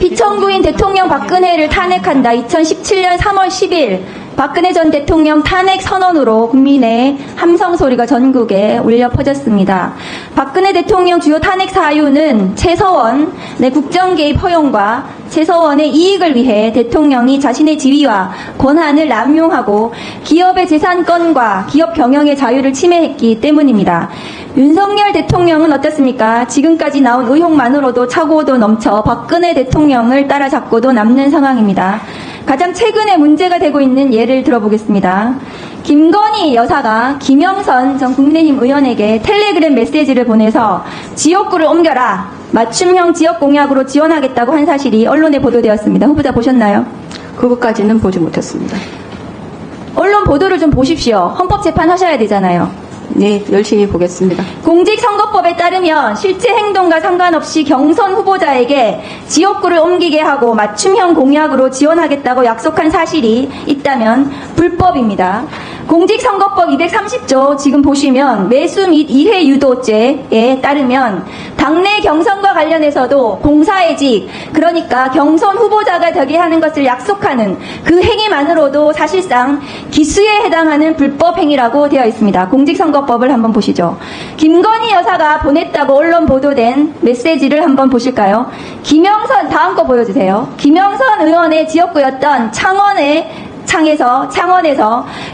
피청구인 대통령 박근혜를 탄핵한다. 2017년 3월 10일 박근혜 전 대통령 탄핵 선언으로 국민의 함성 소리가 전국에 울려 퍼졌습니다. 박근혜 대통령 주요 탄핵 사유는 최서원 내 국정 개입 허용과 최서원의 이익을 위해 대통령이 자신의 지위와 권한을 남용하고 기업의 재산권과 기업 경영의 자유를 침해했기 때문입니다. 윤석열 대통령은 어떻습니까? 지금까지 나온 의혹만으로도 차고도 넘쳐 박근혜 대통령을 따라잡고도 남는 상황입니다. 가장 최근에 문제가 되고 있는 예를 들어보겠습니다. 김건희 여사가 김영선 전 국민의힘 의원에게 텔레그램 메시지를 보내서 지역구를 옮겨라, 맞춤형 지역 공약으로 지원하겠다고 한 사실이 언론에 보도되었습니다. 후보자 보셨나요? 그것까지는 보지 못했습니다. 언론 보도를 좀 보십시오. 헌법재판 하셔야 되잖아요. 네, 열심히 보겠습니다. 공직선거법에 따르면 실제 행동과 상관없이 경선 후보자에게 지역구를 옮기게 하고 맞춤형 공약으로 지원하겠다고 약속한 사실이 있다면 불법입니다. 공직선거법 230조 지금 보시면 매수 및 이해 유도죄에 따르면 당내 경선과 관련해서도 공사의직, 그러니까 경선 후보자가 되게 하는 것을 약속하는 그 행위만으로도 사실상 기수에 해당하는 불법 행위라고 되어 있습니다. 공직선거법을 한번 보시죠. 김건희 여사가 보냈다고 언론 보도된 메시지를 한번 보실까요? 김영선, 다음 거 보여주세요. 김영선 의원의 지역구였던 창원에서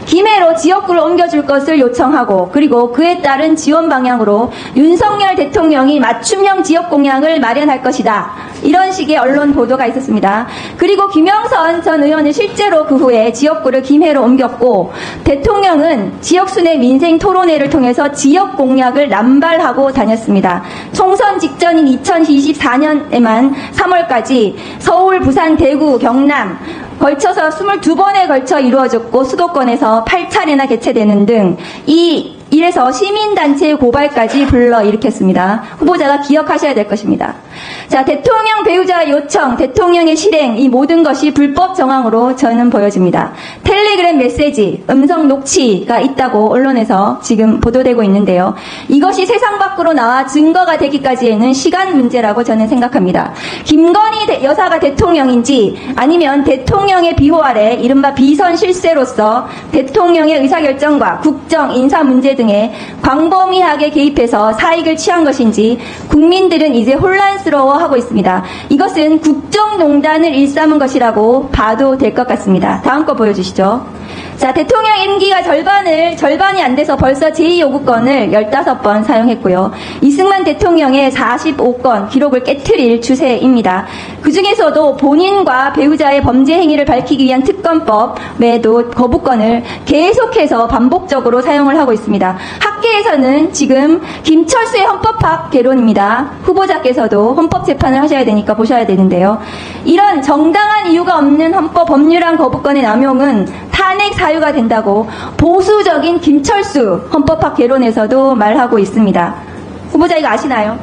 김해로 지역구를 옮겨줄 것을 요청하고, 그리고 그에 따른 지원 방향으로 윤석열 대통령이 맞춤형 지역 공약을 마련할 것이다. 이런 식의 언론 보도가 있었습니다. 그리고 김영선 전 의원은 실제로 그 후에 지역구를 김해로 옮겼고, 대통령은 지역순회 민생 토론회를 통해서 지역 공약을 남발하고 다녔습니다. 총선 직전인 2024년에만 3월까지 서울, 부산, 대구, 경남 걸쳐서 22번에 걸쳐 이루어졌고, 수도권에서 8차례나 개최되는 등 이래서 시민단체의 고발까지 불러일으켰습니다. 후보자가 기억하셔야 될 것입니다. 자, 대통령 배우자 요청, 대통령의 실행, 이 모든 것이 불법 정황으로 저는 보여집니다. 텔레그램 메시지, 음성 녹취가 있다고 언론에서 지금 보도되고 있는데요. 이것이 세상 밖으로 나와 증거가 되기까지에는 시간 문제라고 저는 생각합니다. 김건희 여사가 대통령인지 아니면 대통령의 비호 아래 이른바 비선 실세로서 대통령의 의사결정과 국정, 인사 문제 등에 광범위하게 개입해서 사익을 취한 것인지 국민들은 이제 혼란스러워하고 있습니다. 이것은 국정농단을 일삼은 것이라고 봐도 될 것 같습니다. 다음 거 보여주시죠. 자, 대통령 임기가 절반이 안 돼서 벌써 제2요구권을 15번 사용했고요. 이승만 대통령의 45건 기록을 깨트릴 추세입니다. 그 중에서도 본인과 배우자의 범죄 행위를 밝히기 위한 특검법에도 거부권을 계속해서 반복적으로 사용을 하고 있습니다. 학계에서는 지금 김철수의 헌법학 개론입니다. 후보자께서도 헌법재판을 하셔야 되니까 보셔야 되는데요. 이런 정당한 이유가 없는 법률안 거부권의 남용은 탄핵 사유가 된다고 보수적인 김철수 헌법학 개론에서도 말하고 있습니다. 후보자 이거 아시나요?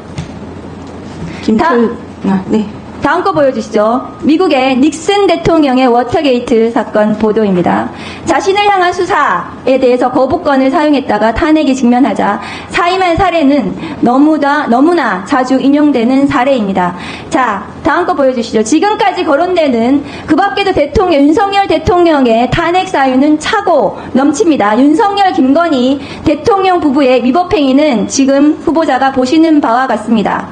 네. 다음 거 보여주시죠. 미국의 닉슨 대통령의 워터게이트 사건 보도입니다. 자신을 향한 수사에 대해서 거부권을 사용했다가 탄핵에 직면하자 사임한 사례는 너무나 자주 인용되는 사례입니다. 자, 다음 거 보여주시죠. 지금까지 거론되는 그 밖에도 윤석열 대통령의 탄핵 사유는 차고 넘칩니다. 윤석열, 김건희 대통령 부부의 위법행위는 지금 후보자가 보시는 바와 같습니다.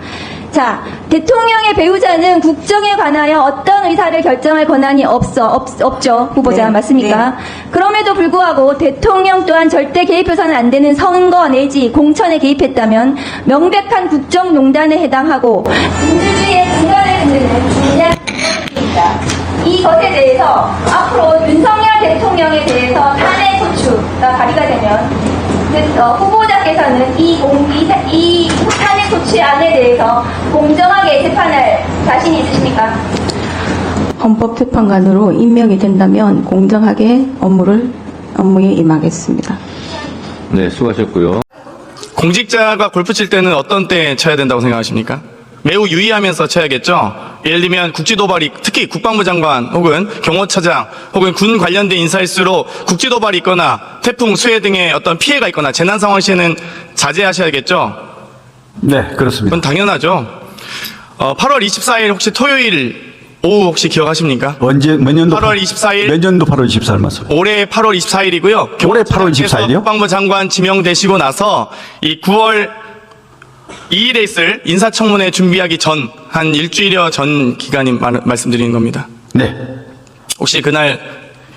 자, 대통령의 배우자는 국정에 관하여 어떤 의사를 결정할 권한이 없죠. 후보자, 네, 맞습니까? 네. 그럼에도 불구하고 대통령 또한 절대 개입해서는 안 되는 선거 내지 공천에 개입했다면 명백한 국정농단에 해당하고 민주주의의 근간을 흔드는 진략입니다. 이것에 대해서 앞으로 윤석열 대통령에 대해서 탄핵 소추가 발의가 되면 후보자께서는 이 탄핵 소추안에 대해서 공정하게 재판할 자신이 있으십니까? 헌법재판관으로 임명이 된다면 공정하게 업무에 임하겠습니다. 네, 수고하셨고요. 공직자가 골프 칠 때는 어떤 때 쳐야 된다고 생각하십니까? 매우 유의하면서 쳐야겠죠? 예를 들면 국지도발이, 특히 국방부 장관 혹은 경호처장 혹은 군 관련된 인사일수록 국지도발이 있거나 태풍, 수해 등의 어떤 피해가 있거나 재난 상황 시에는 자제하셔야겠죠? 네, 그렇습니다. 그건 당연하죠. 8월 24일 혹시 토요일 오후 혹시 기억하십니까? 언제 몇 년도 8월 24일. 몇 년도 8월 24일 말씀. 올해 8월 24일이고요. 올해 8월 24일 이요? 국방부 장관 지명되시고 나서 이 9월 2일에 있을 인사청문회 준비하기 전 한 일주일여 전 기간이 말씀드리는 겁니다. 네. 혹시 그날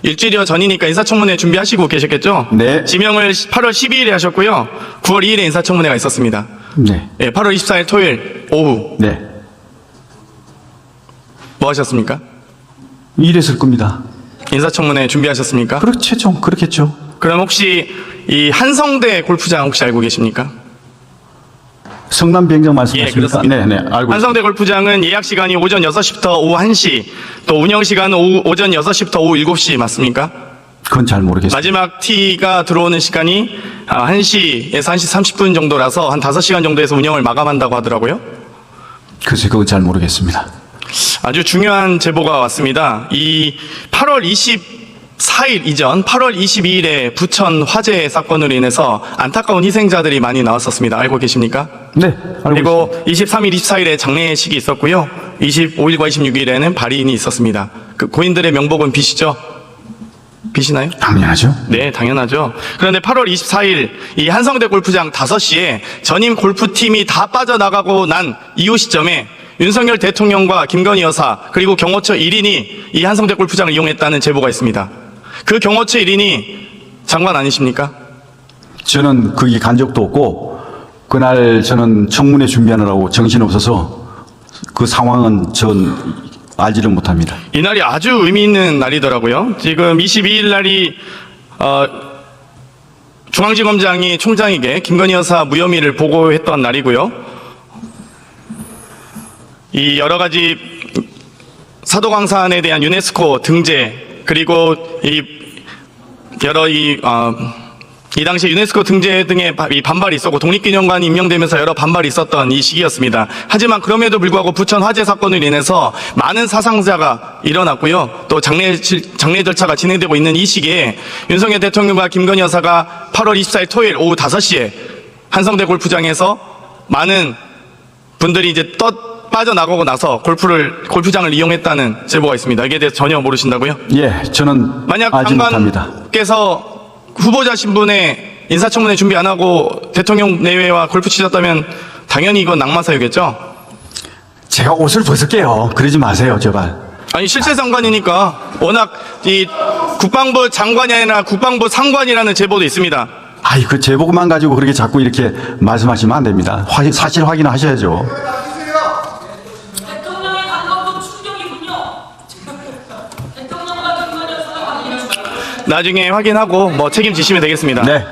일주일여 전이니까 인사청문회 준비하시고 계셨겠죠? 네. 지명을 8월 12일에 하셨고요. 9월 2일에 인사청문회가 있었습니다. 네. 예, 8월 24일 토요일 오후 네. 뭐 하셨습니까? 이랬을 겁니다. 인사청문회 준비하셨습니까? 그렇겠죠. 그렇겠죠. 그럼 혹시 이 한성대 골프장 혹시 알고 계십니까? 성남 비행장 예, 말씀하십니까? 그렇습니다. 네, 네. 알고 한성대 골프장은 예약 시간이 오전 6시부터 오후 1시, 또 운영 시간은 오전 6시부터 오후 7시 맞습니까? 그건 잘 모르겠습니다. 마지막 티가 들어오는 시간이 1시에서 1시 30분 정도라서 한 5시간 정도에서 운영을 마감한다고 하더라고요. 글쎄, 그건 잘 모르겠습니다. 아주 중요한 제보가 왔습니다. 이 8월 24일 이전 8월 22일에 부천 화재 사건으로 인해서 안타까운 희생자들이 많이 나왔었습니다. 알고 계십니까? 네, 알고 그리고 23일, 24일에 장례식이 있었고요. 25일과 26일에는 발인이 있었습니다. 그 고인들의 명복은 비시죠? 비시나요? 당연하죠. 네, 당연하죠. 그런데 8월 24일 이 한성대 골프장 5시에 전임 골프팀이 다 빠져나가고 난 이후 시점에 윤석열 대통령과 김건희 여사 그리고 경호처 1인이 이 한성대 골프장을 이용했다는 제보가 있습니다. 그 경호처 1인이 장관 아니십니까? 저는 거기 간 적도 없고 그날 저는 청문회 준비하느라고 정신없어서 그 상황은 전 알지를 못합니다. 이날이 아주 의미 있는 날이더라고요. 지금 22일 날이 중앙지검장이 총장에게 김건희 여사 무혐의를 보고했던 날이고요. 이 여러 가지 사도광산에 대한 유네스코 등재 그리고 이 여러 이 당시 유네스코 등재 등의 이 반발이 있었고 독립기념관이 임명되면서 여러 반발이 있었던 이 시기였습니다. 하지만 그럼에도 불구하고 부천 화재 사건으로 인해서 많은 사상자가 일어났고요. 또 장례 절차가 진행되고 있는 이 시기에 윤석열 대통령과 김건희 여사가 8월 24일 토요일 오후 5시에 한성대 골프장에서 많은 분들이 이제 빠져나가고 나서 골프장을 이용했다는 제보가 있습니다. 이게 대해서 전혀 모르신다고요? 예, 저는 만약 알지 못합니다. 장관께서 후보자 신분에 인사청문회 준비 안 하고 대통령 내외와 골프 치셨다면 당연히 이건 낙마사유겠죠? 제가 옷을 벗을게요. 그러지 마세요, 제발. 아니 실세 장관이니까 워낙 이 국방부 장관이 아니라 국방부 상관이라는 제보도 있습니다. 아이, 그 제보만 가지고 그렇게 자꾸 이렇게 말씀하시면 안 됩니다. 사실 확인을 하셔야죠. 대통령의 감각도 충격이군요. 대통령과 김건희 여사가 나중에 확인하고 뭐 책임지시면 되겠습니다. 네.